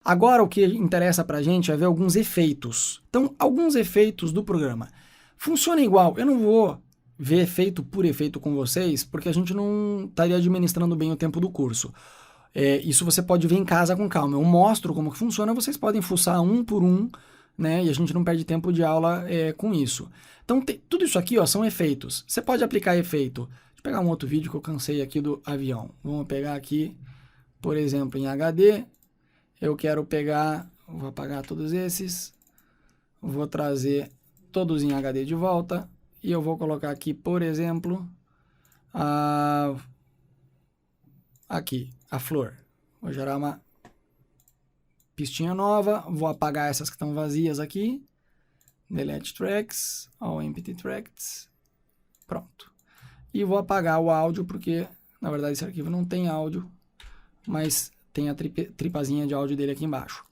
Agora o que interessa pra gente é ver alguns efeitos. Então, alguns efeitos do programa. Funciona igual, eu não vou ver efeito por efeito com vocês, porque a gente não estaria administrando bem o tempo do curso. Isso você pode ver em casa com calma. Eu mostro como que funciona, vocês podem fuçar um por um, né? E a gente não perde tempo de aula com isso. Então, tudo isso aqui ó, são efeitos. Você pode aplicar efeito. Deixa eu pegar um outro vídeo que eu cansei aqui do avião. Vamos pegar aqui, por exemplo, em HD. Eu quero pegar, vou apagar todos esses, vou trazer todos em HD de volta e eu vou colocar aqui, por exemplo, aqui, a flor. Vou gerar uma pistinha nova, vou apagar essas que estão vazias aqui, delete tracks, all empty tracks, pronto. E vou apagar o áudio porque, na verdade, esse arquivo não tem áudio, mas tem a tripazinha de áudio dele aqui embaixo.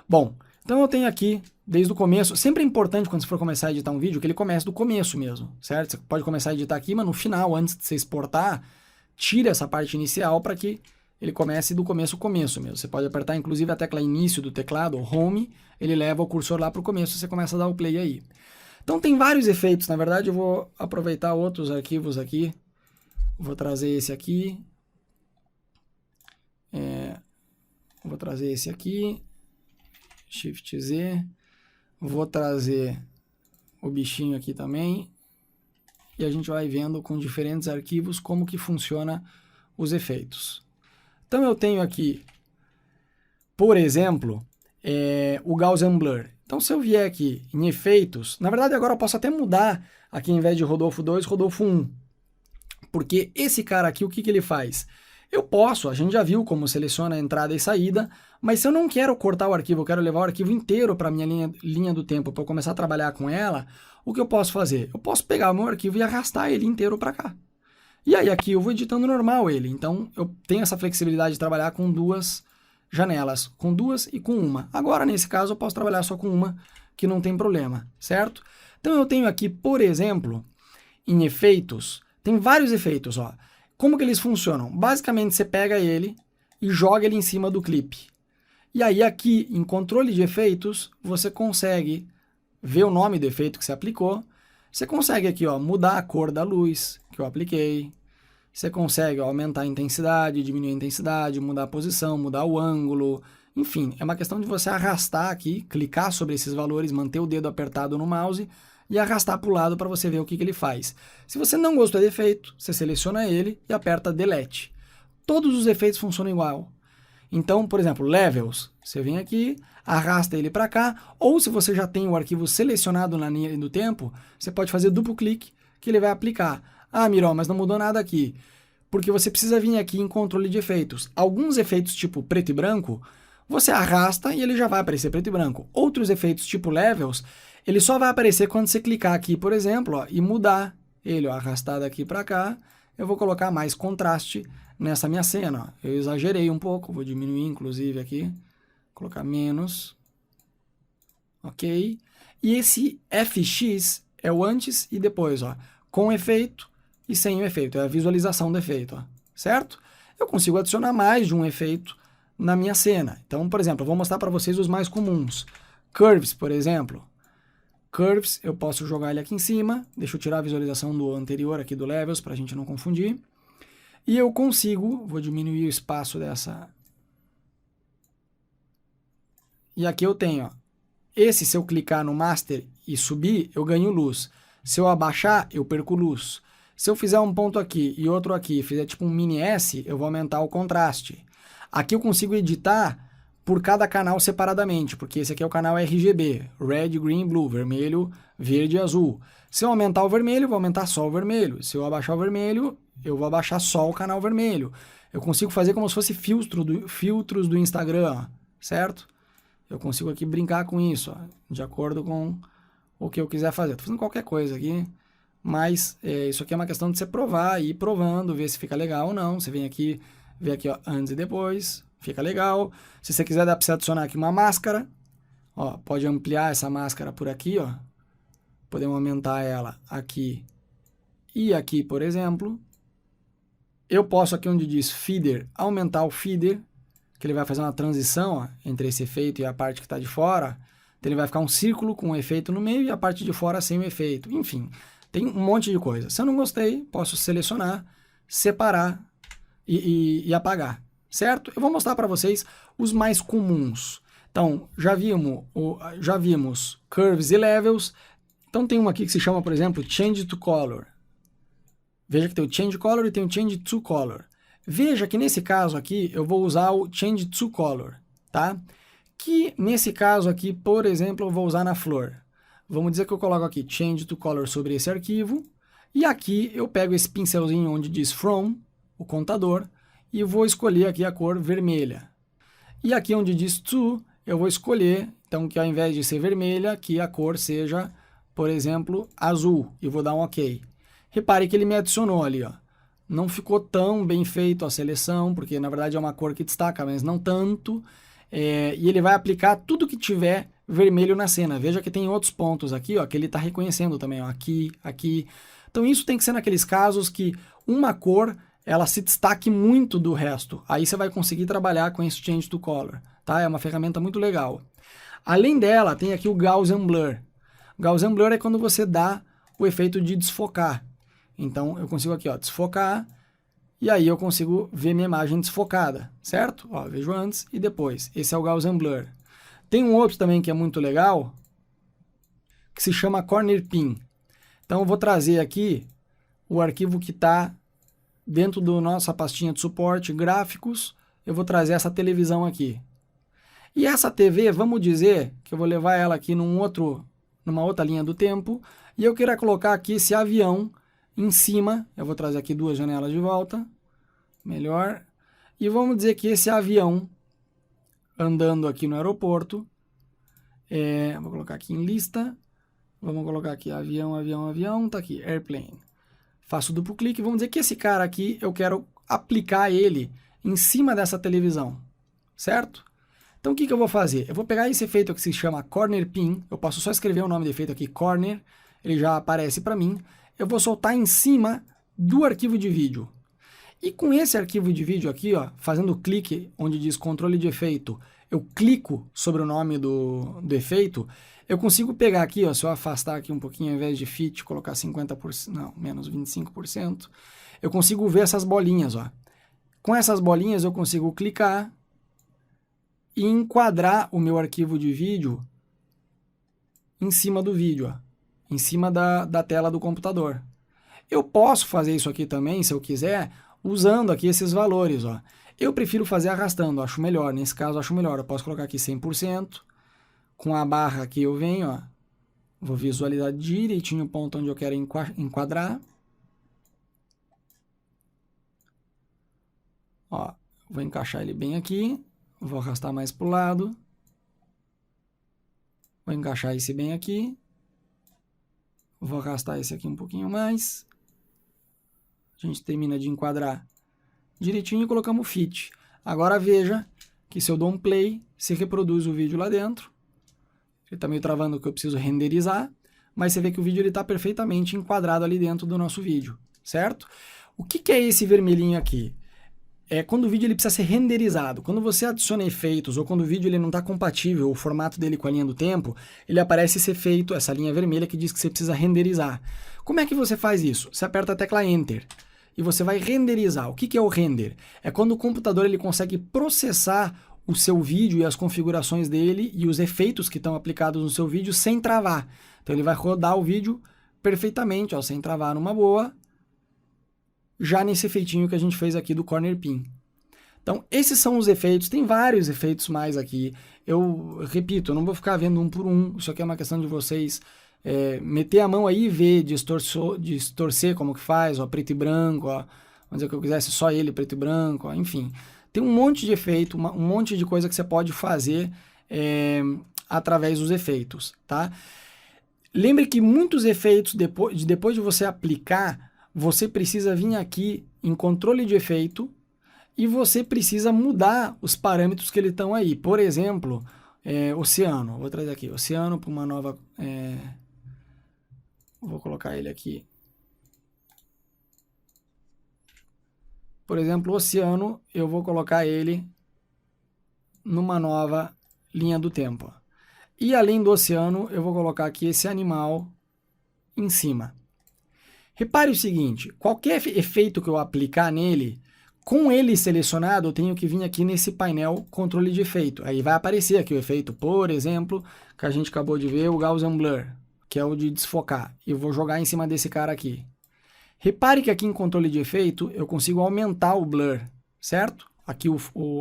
Bom, então eu tenho aqui, desde o começo, sempre é importante quando você for começar a editar um vídeo, que ele comece do começo mesmo, certo? Você pode começar a editar aqui, mas no final, antes de você exportar, tira essa parte inicial para que ele comece do começo mesmo. Você pode apertar, inclusive, a tecla início do teclado, Home, ele leva o cursor lá para o começo e você começa a dar o play aí. Então tem vários efeitos, na verdade eu vou aproveitar outros arquivos aqui, vou trazer esse aqui, vou trazer esse aqui, Shift Z, vou trazer o bichinho aqui também, e a gente vai vendo com diferentes arquivos como que funciona os efeitos. Então eu tenho aqui, por exemplo, o Gaussian Blur. Então se eu vier aqui em efeitos, na verdade agora eu posso até mudar aqui, em vez de Rodolfo 2, Rodolfo 1. Porque esse cara aqui, o que ele faz? Eu posso, a gente já viu como seleciona a entrada e saída, mas se eu não quero cortar o arquivo, eu quero levar o arquivo inteiro para a minha linha do tempo, para eu começar a trabalhar com ela, o que eu posso fazer? Eu posso pegar o meu arquivo e arrastar ele inteiro para cá. E aí aqui eu vou editando normal ele, então eu tenho essa flexibilidade de trabalhar com duas janelas, com duas e com uma. Agora, nesse caso, eu posso trabalhar só com uma, que não tem problema, certo? Então eu tenho aqui, por exemplo, em efeitos, tem vários efeitos, ó. Como que eles funcionam? Basicamente, você pega ele e joga ele em cima do clipe. E aí aqui, em controle de efeitos, você consegue ver o nome do efeito que você aplicou. Você consegue aqui, ó, mudar a cor da luz que eu apliquei. Você consegue, ó, aumentar a intensidade, diminuir a intensidade, mudar a posição, mudar o ângulo. Enfim, é uma questão de você arrastar aqui, clicar sobre esses valores, manter o dedo apertado no mouse e arrastar para o lado para você ver o que ele faz. Se você não gostou do efeito, você seleciona ele e aperta Delete. Todos os efeitos funcionam igual. Então, por exemplo, Levels, você vem aqui, arrasta ele para cá, ou se você já tem o arquivo selecionado na linha do tempo, você pode fazer duplo clique que ele vai aplicar. Ah, Miró, mas não mudou nada aqui. Porque você precisa vir aqui em controle de efeitos. Alguns efeitos tipo preto e branco, você arrasta e ele já vai aparecer preto e branco. Outros efeitos tipo Levels, ele só vai aparecer quando você clicar aqui, por exemplo, ó, e mudar ele, ó, arrastar daqui para cá. Eu vou colocar mais contraste nessa minha cena. Ó. Eu exagerei um pouco, vou diminuir inclusive aqui, colocar menos. Ok? E esse FX é o antes e depois, ó, com efeito e sem o efeito. É a visualização do efeito, ó, certo? Eu consigo adicionar mais de um efeito na minha cena. Então, por exemplo, eu vou mostrar para vocês os mais comuns. Curves, por exemplo. Curves, eu posso jogar ele aqui em cima. Deixa eu tirar a visualização do anterior aqui do Levels, para a gente não confundir. E eu consigo, vou diminuir o espaço dessa. E aqui eu tenho, ó, esse, se eu clicar no Master e subir, eu ganho luz. Se eu abaixar, eu perco luz. Se eu fizer um ponto aqui e outro aqui, fizer tipo um mini S, eu vou aumentar o contraste. Aqui eu consigo editar por cada canal separadamente, porque esse aqui é o canal RGB, Red, Green, Blue, vermelho, verde e azul. Se eu aumentar o vermelho, eu vou aumentar só o vermelho. Se eu abaixar o vermelho, eu vou abaixar só o canal vermelho. Eu consigo fazer como se fosse filtros do Instagram, certo? Eu consigo aqui brincar com isso, ó, de acordo com o que eu quiser fazer. Estou fazendo qualquer coisa aqui, mas isso aqui é uma questão de você provar, ir provando, ver se fica legal ou não. Você vem aqui, vê aqui, ó, antes e depois, fica legal. Se você quiser, dá para você adicionar aqui uma máscara. Ó, pode ampliar essa máscara por aqui, ó. Podemos aumentar ela aqui e aqui, por exemplo. Eu posso aqui onde diz Feeder, aumentar o Feeder, que ele vai fazer uma transição ó, entre esse efeito e a parte que está de fora. Então ele vai ficar um círculo com um efeito no meio e a parte de fora sem o efeito. Enfim, tem um monte de coisa. Se eu não gostei, posso selecionar, separar e apagar, certo? Eu vou mostrar para vocês os mais comuns. Então, já vimos curves e levels. Então tem uma aqui que se chama, por exemplo, Change to Color. Veja que tem o Change Color e tem o Change to Color. Veja que nesse caso aqui eu vou usar o Change to Color, tá? Que nesse caso aqui, por exemplo, eu vou usar na flor. Vamos dizer que eu coloco aqui Change to Color sobre esse arquivo. E aqui eu pego esse pincelzinho onde diz From, o contador, e vou escolher aqui a cor vermelha. E aqui onde diz To, eu vou escolher, então, que ao invés de ser vermelha, que a cor seja, por exemplo, azul. E vou dar um OK. Repare que ele me adicionou ali, ó. Não ficou tão bem feito a seleção, porque na verdade é uma cor que destaca, mas não tanto. E ele vai aplicar tudo que tiver vermelho na cena. Veja que tem outros pontos aqui, ó, que ele está reconhecendo também, ó, aqui, aqui. Então isso tem que ser naqueles casos que uma cor ela se destaque muito do resto. Aí você vai conseguir trabalhar com esse Change to Color, tá? É uma ferramenta muito legal. Além dela, tem aqui o Gaussian Blur. Gaussian Blur é quando você dá o efeito de desfocar. Então, eu consigo aqui, ó, desfocar, e aí eu consigo ver minha imagem desfocada, certo? Ó, vejo antes e depois. Esse é o Gaussian Blur. Tem um outro também que é muito legal, que se chama Corner Pin. Então, eu vou trazer aqui o arquivo que está dentro da nossa pastinha de suporte, gráficos, eu vou trazer essa televisão aqui. E essa TV, vamos dizer que eu vou levar ela aqui numa outra linha do tempo, e eu queira colocar aqui esse avião em cima, eu vou trazer aqui duas janelas de volta, melhor, e vamos dizer que esse avião andando aqui no aeroporto, vou colocar aqui em lista, vamos colocar aqui avião, avião, avião, tá aqui, airplane. Faço duplo clique, vamos dizer que esse cara aqui, eu quero aplicar ele em cima dessa televisão, certo? Então o que eu vou fazer? Eu vou pegar esse efeito que se chama Corner Pin, eu posso só escrever o nome do efeito aqui, Corner, ele já aparece para mim. Eu vou soltar em cima do arquivo de vídeo. E com esse arquivo de vídeo aqui, ó, fazendo clique onde diz controle de efeito, eu clico sobre o nome do efeito, eu consigo pegar aqui, ó, se eu afastar aqui um pouquinho, ao invés de fit, colocar 50%, não, menos 25%, eu consigo ver essas bolinhas, ó. Com essas bolinhas eu consigo clicar e enquadrar o meu arquivo de vídeo em cima do vídeo, ó. Em cima da tela do computador. Eu posso fazer isso aqui também, se eu quiser, usando aqui esses valores, ó. Eu prefiro fazer arrastando, acho melhor, nesse caso acho melhor. Eu posso colocar aqui 100%, com a barra aqui eu venho, ó, vou visualizar direitinho o ponto onde eu quero enquadrar. Ó, vou encaixar ele bem aqui, vou arrastar mais para o lado, vou encaixar esse bem aqui. Vou arrastar esse aqui um pouquinho mais. A gente termina de enquadrar direitinho e colocamos fit. Agora veja que se eu dou um play, se reproduz o vídeo lá dentro. Ele está meio travando que eu preciso renderizar, mas você vê que o vídeo está perfeitamente enquadrado ali dentro do nosso vídeo, certo? O que é esse vermelhinho aqui? É quando o vídeo ele precisa ser renderizado. Quando você adiciona efeitos ou quando o vídeo ele não está compatível, o formato dele com a linha do tempo, ele aparece esse efeito, essa linha vermelha que diz que você precisa renderizar. Como é que você faz isso? Você aperta a tecla Enter e você vai renderizar. O que é o render? É quando o computador ele consegue processar o seu vídeo e as configurações dele e os efeitos que estão aplicados no seu vídeo sem travar. Então ele vai rodar o vídeo perfeitamente, ó, sem travar numa boa, já nesse efeitinho que a gente fez aqui do Corner Pin. Então, esses são os efeitos, tem vários efeitos mais aqui. Eu repito, eu não vou ficar vendo um por um, isso aqui é uma questão de vocês meter a mão aí e ver, distorcer como que faz, ó, preto e branco, ó, vamos dizer que eu quisesse só ele preto e branco, ó, enfim. Tem um monte de efeito, um monte de coisa que você pode fazer através dos efeitos, tá? Lembre que muitos efeitos, depois de você aplicar, você precisa vir aqui em controle de efeito e você precisa mudar os parâmetros que eles estão aí. Por exemplo, oceano. Vou trazer aqui, oceano para uma nova... vou colocar ele aqui. Por exemplo, oceano, eu vou colocar ele numa nova linha do tempo. E além do oceano, eu vou colocar aqui esse animal em cima. Repare o seguinte, qualquer efeito que eu aplicar nele, com ele selecionado, eu tenho que vir aqui nesse painel controle de efeito. Aí vai aparecer aqui o efeito, por exemplo, que a gente acabou de ver, o Gaussian Blur, que é o de desfocar. E eu vou jogar em cima desse cara aqui. Repare que aqui em controle de efeito, eu consigo aumentar o blur, certo? Aqui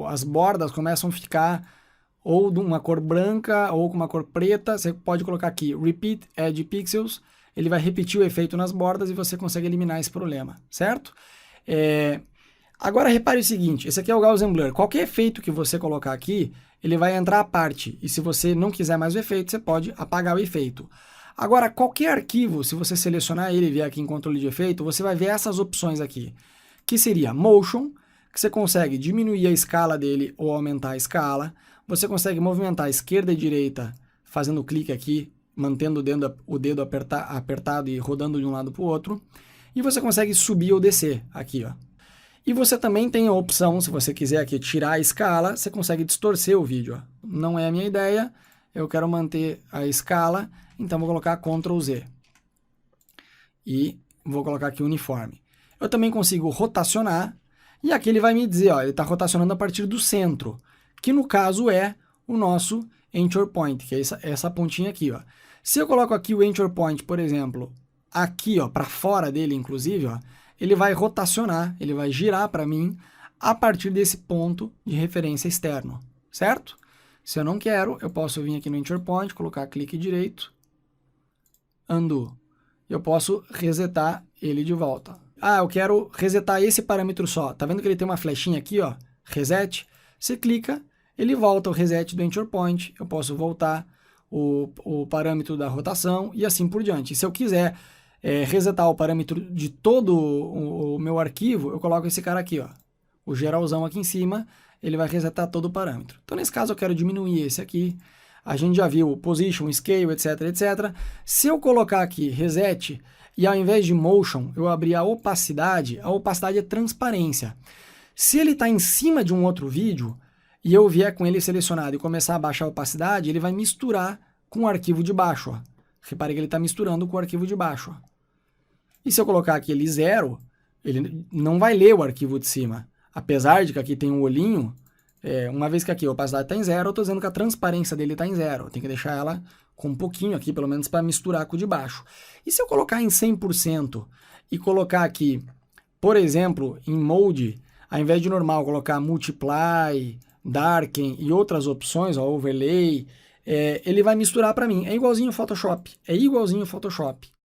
as bordas começam a ficar ou de uma cor branca ou com uma cor preta. Você pode colocar aqui Repeat Edge Pixels, ele vai repetir o efeito nas bordas e você consegue eliminar esse problema, certo? Agora repare o seguinte, esse aqui é o Gaussian Blur. Qualquer efeito que você colocar aqui, ele vai entrar à parte. E se você não quiser mais o efeito, você pode apagar o efeito. Agora, qualquer arquivo, se você selecionar ele e vier aqui em controle de efeito, você vai ver essas opções aqui, que seria Motion, que você consegue diminuir a escala dele ou aumentar a escala. Você consegue movimentar esquerda e direita fazendo clique aqui, mantendo o dedo apertado e rodando de um lado para o outro. E você consegue subir ou descer aqui, ó. E você também tem a opção, se você quiser aqui tirar a escala, você consegue distorcer o vídeo, ó. Não é a minha ideia, eu quero manter a escala, então vou colocar Ctrl Z. E vou colocar aqui uniforme. Eu também consigo rotacionar, e aqui ele vai me dizer, ó, ele está rotacionando a partir do centro, que no caso é o nosso Anchor Point, que é essa pontinha aqui, ó. Se eu coloco aqui o Anchor Point, por exemplo, aqui, ó, para fora dele, inclusive, ó, ele vai rotacionar, ele vai girar para mim a partir desse ponto de referência externo, certo? Se eu não quero, eu posso vir aqui no Anchor Point, colocar clique direito, Undo. Eu posso resetar ele de volta. Ah, eu quero resetar esse parâmetro só. Tá vendo que ele tem uma flechinha aqui, ó, Reset? Você clica, ele volta o reset do Anchor Point, eu posso voltar o parâmetro da rotação e assim por diante. E se eu quiser resetar o parâmetro de todo o meu arquivo, eu coloco esse cara aqui, ó, o geralzão aqui em cima, ele vai resetar todo o parâmetro. Então, nesse caso, eu quero diminuir esse aqui. A gente já viu o Position, Scale, etc, etc. Se eu colocar aqui Reset e ao invés de Motion, eu abrir a opacidade é transparência. Se ele está em cima de um outro vídeo e eu vier com ele selecionado e começar a baixar a opacidade, ele vai misturar com o arquivo de baixo, ó. Repare que ele está misturando com o arquivo de baixo. Ó. E se eu colocar aqui ele 0, ele não vai ler o arquivo de cima. Apesar de que aqui tem um olhinho, uma vez que aqui a opacidade está em 0, eu estou dizendo que a transparência dele está em 0. Tem que deixar ela com um pouquinho aqui, pelo menos para misturar com o de baixo. E se eu colocar em 100% e colocar aqui, por exemplo, em Mode, ao invés de normal, colocar Multiply, Darken e outras opções, ó, Overlay, ele vai misturar para mim. É igualzinho ao Photoshop. É igualzinho ao Photoshop.